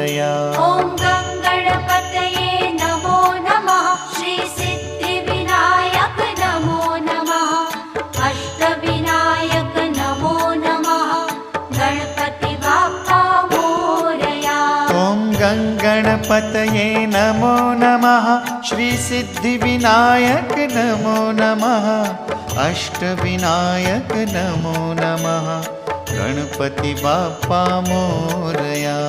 मोरया। ॐ गणपतये नमो नमः। श्री सिद्धिविनायक नमो नमः। अष्टविनायक नमो नमः। गणपति बाप्पा मोरया। ॐ गणपतये नमो नमः। श्री सिद्धिविनायक नमो नमः। अष्टविनायक नमो नमः। गणपति बाप्पा मोरया।